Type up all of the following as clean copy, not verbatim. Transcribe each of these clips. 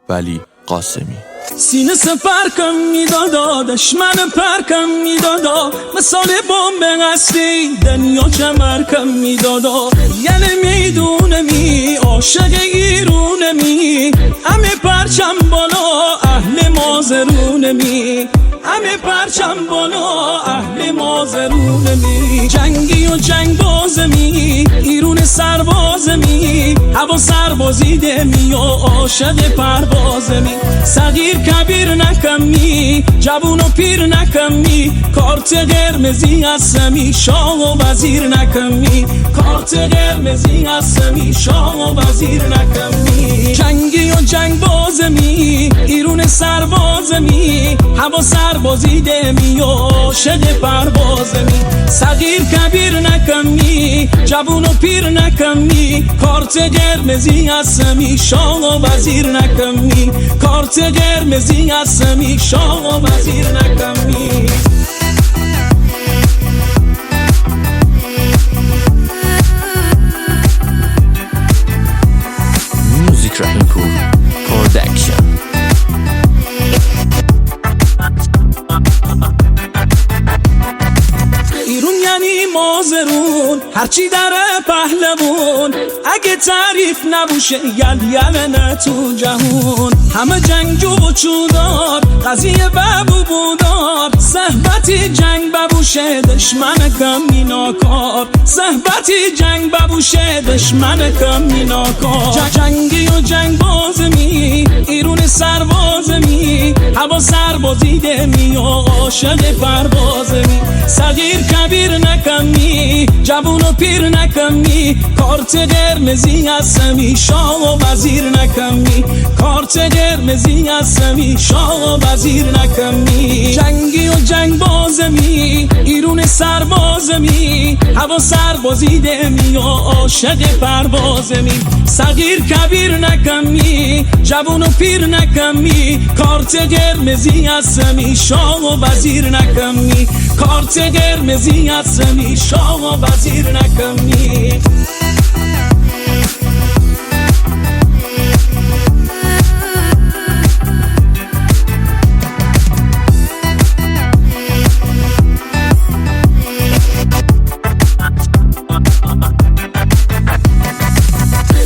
ولی قاسمی. سینه سپر کم میدادا دشمن پر کم میدادا مثال بمب قصری دنیا کمر کم میدادا یعنی میدونمی عاشق ایرونمی همه پرچم بالا اهل مازرونمی همه پرچم بالا اهل مازرونمی جنگی و جنگ بازمی ایرون سربازمی هوا سربازیده می و عاشق پروازمی صغیر کبیر نکمی جوون و پیر نکمی کارت قرمزی هستمی شاه و وزیر نکمی کارت قرمزی هستمی شاه و وزیر نکمی جنگی و جنگ بازمی ایرون سربازمی هوا سربازیده می و عاشق پروازمی صغیر کبیر نکمی جوون و پیر نکمی کارت قرمزی هستمی شاه و وزیر نکمی کارت قرمزی هستمی شاه و وزیر نکمی Music Rapping Pool Production. ایرون یعنی مازرون هرچی داره پهلوون اگه تعریف نبوشه یل تو جهون همه جنگ و چودار قضیه ببو بودار صحبتی جنگ ببوشه دشمن کمی ناکار صحبتی جنگ ببوشه دشمن کمی ناکار جنگی و جنگ بازمی ایرون سربازمی هوا سربازیده می و عاشق پروازمی صغیر کبیر نکمی جوون و پیر نکمی کارت قرمزی هستمی شاه و وزیر نکمی کارت قرمزی هستمی شاه و وزیر نکمی جنگی و جنگ بازمی ایرون سربازمی هوا سربازیده می و عاشق پروازمی صغیر کبیر نکمی جوون و پیر نکمی کارت قرمزی هستمی شاه و وزیر نکمی کارت قرمزی هستمی شاه و وزیر نکمی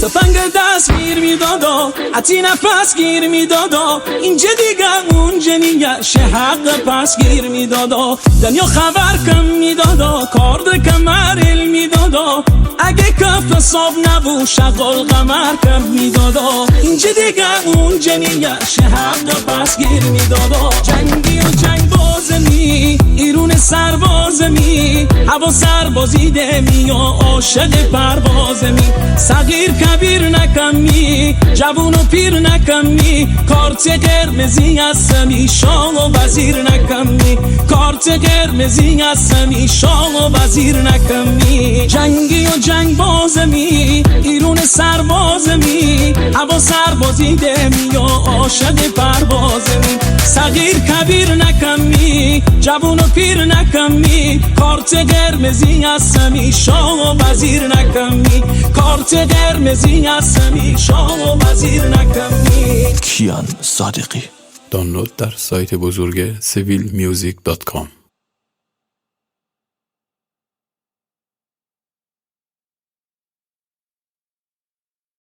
تفنگ دست گیر میدادا حتی نفس گیر میدادا اینجا دیگه اونجا نیگه حق پس گیر میدادا دنیا خبر کم میدادا کارد کمر علم میدادا اگه کف حساب نبو شغل قمر کم میدادا اینجا دیگه اونجا نیگه حق پس گیر میدادا جنگی و جنگ بازمی ایرون سربازمی هوا سربازیده می و عاشق پروازمی صغیر کبیر نکمی جوون و پیر نکمی کارت قرمزی هستمی شاه و وزیر نکمی کارت قرمزی هستمی شاه و وزیر نکمی جنگی و جنگ بازمی ایرون سربازمی هوا سربازیده می و عاشق پروازمی صغیر کبیر نکمی جوون و پیر نکمی کارت قرمزی هستمی شاه و وزیر نکمی کارت قرمزی هستمی شاه و وزیر نکمی. کیان صادقی. دانلود در سایت بزرگ civilmusic.com